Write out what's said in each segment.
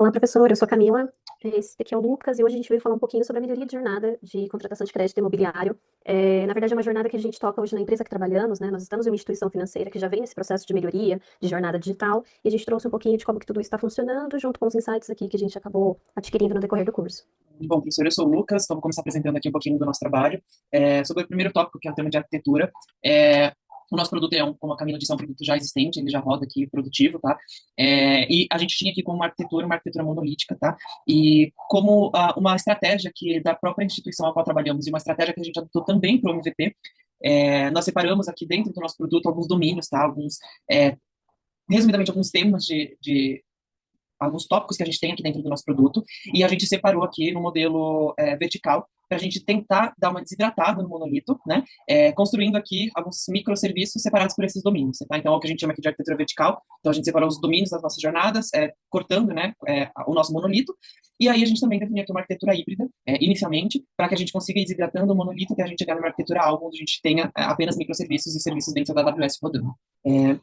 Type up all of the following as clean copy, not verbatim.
Olá, professor. Eu sou a Camila. Esse aqui é o Lucas e hoje a gente veio falar um pouquinho sobre a melhoria de jornada de contratação de crédito imobiliário. Na verdade, é uma jornada que a gente toca hoje na empresa que trabalhamos, né? Nós estamos em uma instituição financeira que já vem nesse processo de melhoria de jornada digital e a gente trouxe um pouquinho de como que tudo isso está funcionando junto com os insights aqui que a gente acabou adquirindo no decorrer do curso. Bom, professor, eu sou o Lucas, então vou começar apresentando aqui um pouquinho do nosso trabalho. Sobre o primeiro tópico, que é o tema de arquitetura, o nosso produto como a Camila disse, é um produto já existente, ele já roda aqui produtivo, tá? E a gente tinha aqui como uma arquitetura monolítica, tá? E como uma estratégia que da própria instituição a qual trabalhamos e uma estratégia que a gente adotou também para o MVP, nós separamos aqui dentro do nosso produto alguns domínios, tá? Resumidamente, alguns temas de alguns tópicos que a gente tem aqui dentro do nosso produto, e a gente separou aqui no modelo vertical, para a gente tentar dar uma desidratada no monolito, né? Construindo aqui alguns microserviços separados por esses domínios, tá? Então, é o que a gente chama aqui de arquitetura vertical. Então, a gente separou os domínios das nossas jornadas, cortando, né, o nosso monolito, e aí a gente também definiu aqui uma arquitetura híbrida, inicialmente, para que a gente consiga ir desidratando o monolito, que a gente chegar numa arquitetura algo onde a gente tenha apenas microserviços e serviços dentro da AWS rodando.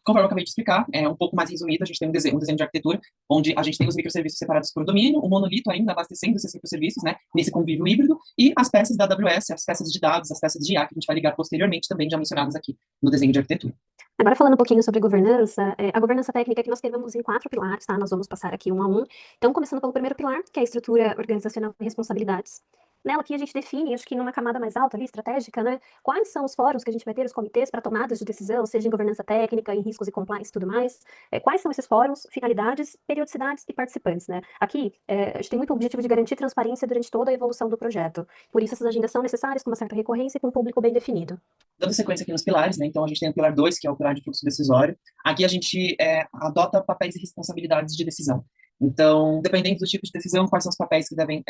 Conforme eu acabei de explicar, um pouco mais resumido, a gente tem um desenho de arquitetura, onde a gente tem os microserviços separados por domínio, o monolito ainda abastecendo esses microserviços, né, nesse convívio híbrido, e as peças da AWS, as peças de dados, as peças de IA, que a gente vai ligar posteriormente, também já mencionadas aqui no desenho de arquitetura. Agora falando um pouquinho sobre governança, a governança técnica que nós temos em 4 pilares, tá? Nós vamos passar aqui um a um. Então, começando pelo primeiro pilar, que é a estrutura organizacional e responsabilidades. Nela aqui a gente define, acho que numa camada mais alta ali, estratégica, né? Quais são os fóruns que a gente vai ter, os comitês para tomadas de decisão, seja em governança técnica, em riscos e compliance e tudo mais. Quais são esses fóruns, finalidades, periodicidades e participantes, né? Aqui, a gente tem muito o objetivo de garantir transparência durante toda a evolução do projeto. Por isso, essas agendas são necessárias, com uma certa recorrência e com um público bem definido. Dando sequência aqui nos pilares, né? Então, a gente tem o pilar 2, que é o pilar de fluxo decisório. Aqui a gente adota papéis e responsabilidades de decisão. Então, dependendo do tipo de decisão, quais são os papéis que devem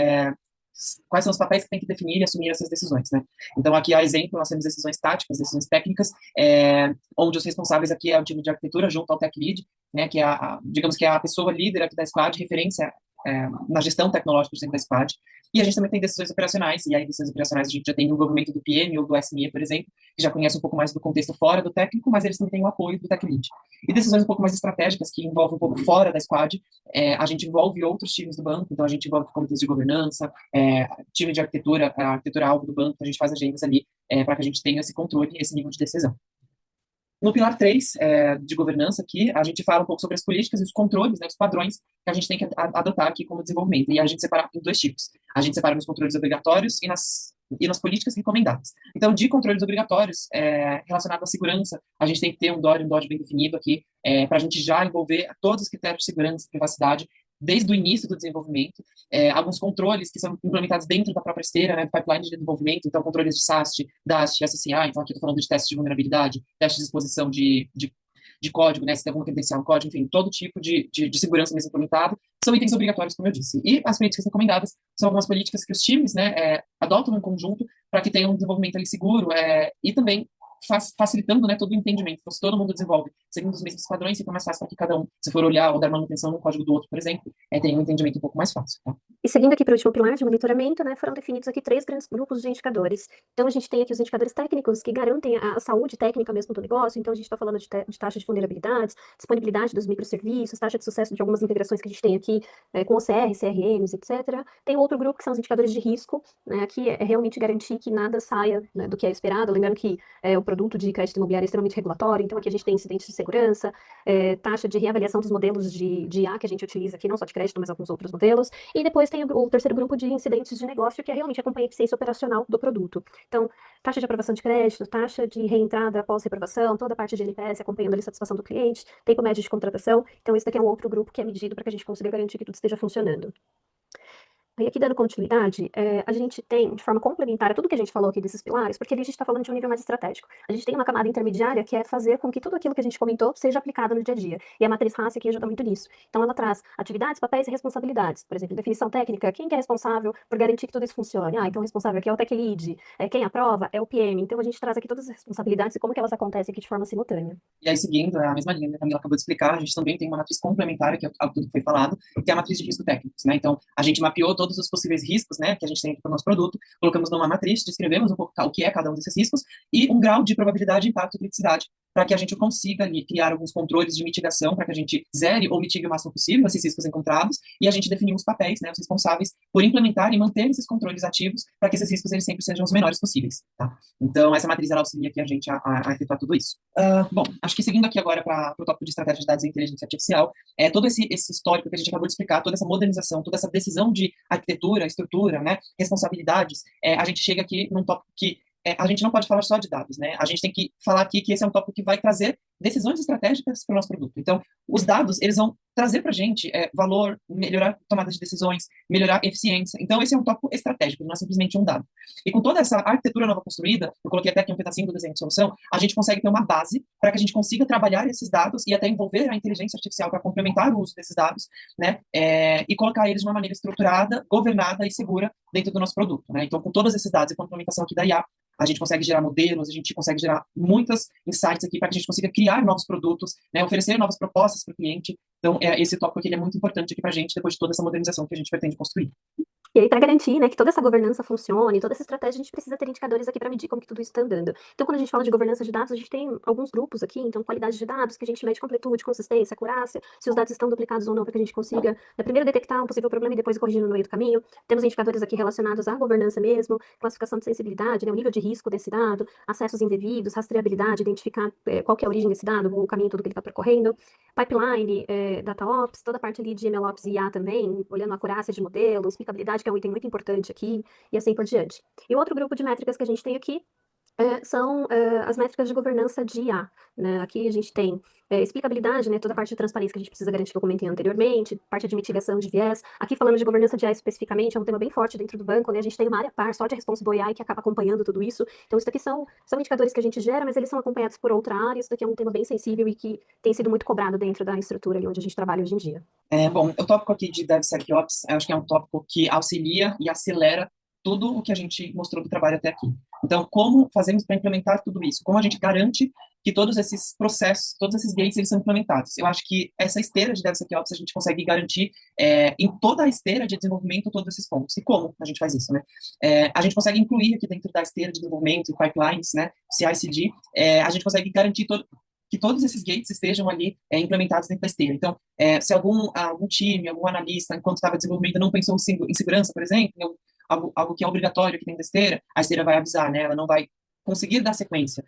quais são os papéis que tem que definir e assumir essas decisões, né? Então, aqui, a exemplo, nós temos decisões táticas, decisões técnicas, onde os responsáveis aqui é o time de arquitetura junto ao tech lead, né? Que é, digamos que é a pessoa líder aqui da squad, referência na gestão tecnológica dentro da squad. E a gente também tem decisões operacionais, e aí decisões operacionais a gente já tem o envolvimento do PM ou do SME, por exemplo, que já conhece um pouco mais do contexto fora do técnico, mas eles também têm o apoio do tech lead. E decisões um pouco mais estratégicas, que envolvem um pouco fora da squad, a gente envolve outros times do banco, então a gente envolve comitês de governança, time de arquitetura, a arquitetura-alvo do banco, a gente faz agendas ali para que a gente tenha esse controle, esse nível de decisão. No pilar 3 de governança aqui, a gente fala um pouco sobre as políticas e os controles, né, os padrões que a gente tem que adotar aqui como desenvolvimento. E a gente separa em dois tipos. A gente separa nos controles obrigatórios e nas políticas recomendadas. Então, de controles obrigatórios relacionados à segurança, a gente tem que ter um DoD bem definido aqui, para a gente já envolver todos os critérios de segurança e privacidade desde o início do desenvolvimento, alguns controles que são implementados dentro da própria esteira, né, do pipeline de desenvolvimento, então controles de SAST, DAST, SSA, então aqui eu estou falando de testes de vulnerabilidade, testes de exposição de código, né, se tem alguma credencial no código, enfim, todo tipo de segurança mesmo implementado, são itens obrigatórios, como eu disse. E as políticas recomendadas são algumas políticas que os times, né, adotam em conjunto para que tenha um desenvolvimento ali seguro e também facilitando, né, todo o entendimento. Então, se todo mundo desenvolve segundo os mesmos padrões, fica mais fácil para que cada um, se for olhar ou dar manutenção no código do outro, por exemplo, tenha um entendimento um pouco mais fácil. Tá? E seguindo aqui para o último pilar de monitoramento, né, foram definidos aqui 3 grandes grupos de indicadores. Então, a gente tem aqui os indicadores técnicos que garantem a saúde técnica mesmo do negócio. Então, a gente está falando de taxa de vulnerabilidades, disponibilidade dos microserviços, taxa de sucesso de algumas integrações que a gente tem aqui com OCR, CRMs, etc. Tem outro grupo que são os indicadores de risco, né, aqui é realmente garantir que nada saia, né, do que é esperado. Lembrando que o produto de crédito imobiliário é extremamente regulatório, então aqui a gente tem incidentes de segurança, taxa de reavaliação dos modelos de IA que a gente utiliza aqui, não só de crédito, mas alguns outros modelos. E depois tem o terceiro grupo de incidentes de negócio, que é realmente acompanha a eficiência operacional do produto. Então, taxa de aprovação de crédito, taxa de reentrada após reprovação, toda a parte de NPS acompanhando ali a satisfação do cliente, tempo médio de contratação. Então, esse daqui é um outro grupo que é medido para que a gente consiga garantir que tudo esteja funcionando. E aqui, dando continuidade, a gente tem, de forma complementar a tudo que a gente falou aqui desses pilares, porque ali a gente está falando de um nível mais estratégico. A gente tem uma camada intermediária que é fazer com que tudo aquilo que a gente comentou seja aplicado no dia a dia. E a matriz RACE aqui ajuda muito nisso. Então, ela traz atividades, papéis e responsabilidades. Por exemplo, definição técnica, quem que é responsável por garantir que tudo isso funcione? Então o responsável aqui é o tech lead, quem aprova é o PM. Então, a gente traz aqui todas as responsabilidades e como que elas acontecem aqui de forma simultânea. E aí, seguindo a mesma linha que a Camila acabou de explicar, a gente também tem uma matriz complementar, que é tudo que foi falado, que é a matriz de risco técnicos, né? Então, a gente mapeou todos os possíveis riscos, né, que a gente tem aqui para o nosso produto, colocamos numa matriz, descrevemos um pouco o que é cada um desses riscos e um grau de probabilidade, impacto e criticidade para que a gente consiga ali criar alguns controles de mitigação, para que a gente zere ou mitigue o máximo possível esses riscos encontrados, e a gente definir os papéis, né, os responsáveis por implementar e manter esses controles ativos, para que esses riscos eles sempre sejam os menores possíveis, tá? Então, essa matriz ela auxilia aqui a gente a efetuar tudo isso. Bom, acho que seguindo aqui agora para o tópico de estratégia de dados e inteligência artificial, todo esse histórico que a gente acabou de explicar, toda essa modernização, toda essa decisão de arquitetura, estrutura, né, responsabilidades, a gente chega aqui num tópico que a gente não pode falar só de dados, né? A gente tem que falar aqui que esse é um tópico que vai trazer decisões estratégicas para o nosso produto. Então, os dados, eles vão trazer para a gente valor, melhorar a tomada de decisões, melhorar a eficiência. Então, esse é um tópico estratégico, não é simplesmente um dado. E com toda essa arquitetura nova construída, eu coloquei até aqui um pedacinho do desenho de solução, a gente consegue ter uma base para que a gente consiga trabalhar esses dados e até envolver a inteligência artificial para complementar o uso desses dados, né? E colocar eles de uma maneira estruturada, governada e segura dentro do nosso produto, né? Então, com todos esses dados e com a implementação aqui da IA, a gente consegue gerar modelos, a gente consegue gerar muitas insights aqui para que a gente consiga criar novos produtos, né, oferecer novas propostas para o cliente. Então, esse tópico aqui ele é muito importante aqui para a gente, depois de toda essa modernização que a gente pretende construir. E aí, para garantir, né, que toda essa governança funcione, toda essa estratégia, a gente precisa ter indicadores aqui para medir como que tudo isso está andando. Então, quando a gente fala de governança de dados, a gente tem alguns grupos aqui, então, qualidade de dados, que a gente mede completude, consistência, acurácia, se os dados estão duplicados ou não, para que a gente consiga, primeiro detectar um possível problema e depois ir corrigindo no meio do caminho. Temos indicadores aqui relacionados à governança mesmo, classificação de sensibilidade, né, o nível de risco desse dado, acessos indevidos, rastreabilidade, identificar qual que é a origem desse dado, o caminho todo que ele está percorrendo, pipeline, DataOps, toda a parte ali de MLOps e IA também, olhando a acurácia de modelos, explicabilidade, que é um item muito importante aqui, e assim por diante. E o outro grupo de métricas que a gente tem aqui são as métricas de governança de IA, né? Aqui a gente tem explicabilidade, né? Toda a parte de transparência que a gente precisa garantir que eu comentei anteriormente, parte de mitigação de viés. Aqui falando de governança de AI especificamente, é um tema bem forte dentro do banco, né? A gente tem uma área par só de Responsible AI que acaba acompanhando tudo isso. Então, isso daqui são indicadores que a gente gera, mas eles são acompanhados por outra área. Isso daqui é um tema bem sensível e que tem sido muito cobrado dentro da estrutura ali onde a gente trabalha hoje em dia. Bom, o tópico aqui de DevSecOps, eu acho que é um tópico que auxilia e acelera tudo o que a gente mostrou do trabalho até aqui. Então, como fazemos para implementar tudo isso? Como a gente garante que todos esses processos, todos esses gates, eles são implementados? Eu acho que essa esteira de DevSecOps a gente consegue garantir em toda a esteira de desenvolvimento todos esses pontos. E como a gente faz isso, né? A gente consegue incluir aqui dentro da esteira de desenvolvimento, pipelines, né, CI/CD, a gente consegue garantir que todos esses gates estejam ali implementados dentro da esteira. Então, se algum time, algum analista, enquanto estava desenvolvendo, não pensou em segurança, por exemplo, algo que é obrigatório aqui dentro da esteira, a esteira vai avisar, né? Ela não vai conseguir dar sequência.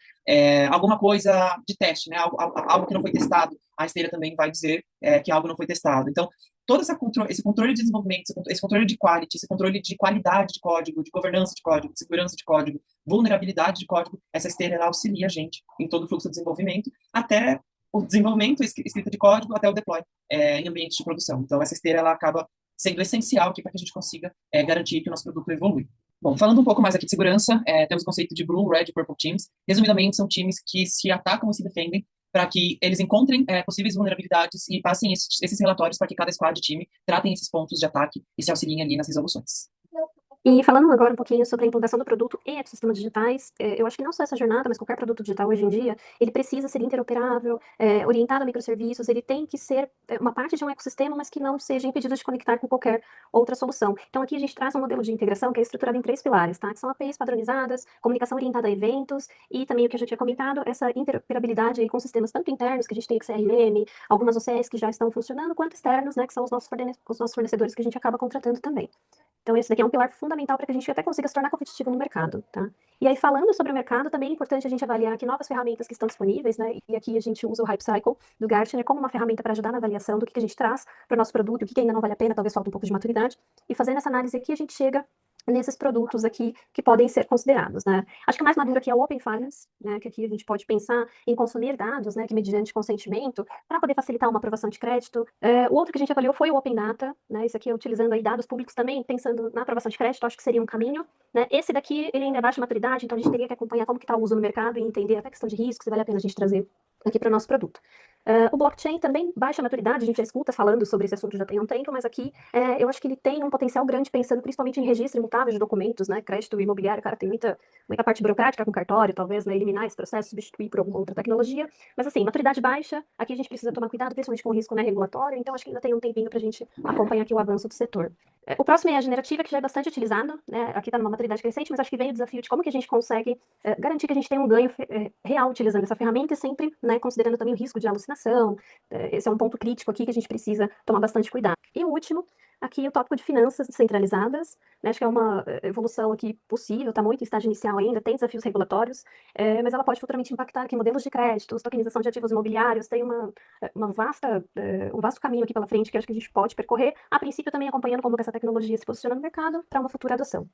Alguma coisa de teste, né? Algo que não foi testado, a esteira também vai dizer que algo não foi testado. Então, todo esse controle de desenvolvimento, esse controle de quality, esse controle de qualidade de código, de governança de código, de segurança de código, vulnerabilidade de código, essa esteira ela auxilia a gente em todo o fluxo de desenvolvimento, até o desenvolvimento, escrita de código, até o deploy em ambientes de produção. Então, essa esteira ela acaba sendo essencial aqui para que a gente consiga garantir que o nosso produto evolui. Bom, falando um pouco mais aqui de segurança, temos o conceito de Blue, Red e Purple Teams. Resumidamente, são times que se atacam e se defendem para que eles encontrem possíveis vulnerabilidades e passem esses relatórios para que cada squad de time tratem esses pontos de ataque e se auxiliem ali nas resoluções. E falando agora um pouquinho sobre a implantação do produto em ecossistemas digitais, eu acho que não só essa jornada, mas qualquer produto digital hoje em dia, ele precisa ser interoperável, orientado a microserviços, ele tem que ser uma parte de um ecossistema, mas que não seja impedido de conectar com qualquer outra solução. Então aqui a gente traz um modelo de integração que é estruturado em 3 pilares, tá? Que são APIs padronizadas, comunicação orientada a eventos e também o que eu já tinha comentado, essa interoperabilidade aí com sistemas tanto internos, que a gente tem XRM, algumas OCS que já estão funcionando, quanto externos, né, que são os nossos fornecedores que a gente acaba contratando também. Então, esse daqui é um pilar fundamental para que a gente até consiga se tornar competitivo no mercado, tá? E aí, falando sobre o mercado, também é importante a gente avaliar que novas ferramentas que estão disponíveis, né? E aqui a gente usa o Hype Cycle do Gartner como uma ferramenta para ajudar na avaliação do que a gente traz para o nosso produto, o que ainda não vale a pena, talvez falta um pouco de maturidade. E fazendo essa análise aqui, a gente chega nesses produtos aqui que podem ser considerados, né? Acho que o mais maduro aqui é o Open Finance, né? Que aqui a gente pode pensar em consumir dados, né? Que mediante consentimento, para poder facilitar uma aprovação de crédito. O outro que a gente avaliou foi o Open Data, né? Esse aqui é utilizando aí dados públicos também, pensando na aprovação de crédito, acho que seria um caminho, né? Esse daqui, ele ainda é baixa maturidade, então a gente teria que acompanhar como que está o uso no mercado e entender até a questão de risco, se vale a pena a gente trazer aqui para o nosso produto. O blockchain também baixa maturidade, a gente já escuta falando sobre esse assunto já tem um tempo, mas aqui eu acho que ele tem um potencial grande pensando principalmente em registro imutável de documentos, né? Crédito imobiliário, cara, tem muita parte burocrática com cartório, talvez, né? Eliminar esse processo, substituir por alguma outra tecnologia. Mas assim, maturidade baixa, aqui a gente precisa tomar cuidado, principalmente com o risco, né, regulatório, então acho que ainda tem um tempinho para a gente acompanhar aqui o avanço do setor. O próximo é a generativa, que já é bastante utilizado, né? Aqui está numa maturidade crescente, mas acho que vem o desafio de como que a gente consegue garantir que a gente tem um ganho real utilizando essa ferramenta e sempre, né, considerando também o risco de alucinação. Esse é um ponto crítico aqui que a gente precisa tomar bastante cuidado. E o último, aqui o tópico de finanças descentralizadas, né? Acho que é uma evolução aqui possível, está muito em estágio inicial ainda, tem desafios regulatórios, mas ela pode futuramente impactar aqui modelos de créditos, tokenização de ativos imobiliários, tem um vasto caminho aqui pela frente que acho que a gente pode percorrer, a princípio também acompanhando como que essa tecnologia se posiciona no mercado para uma futura adoção.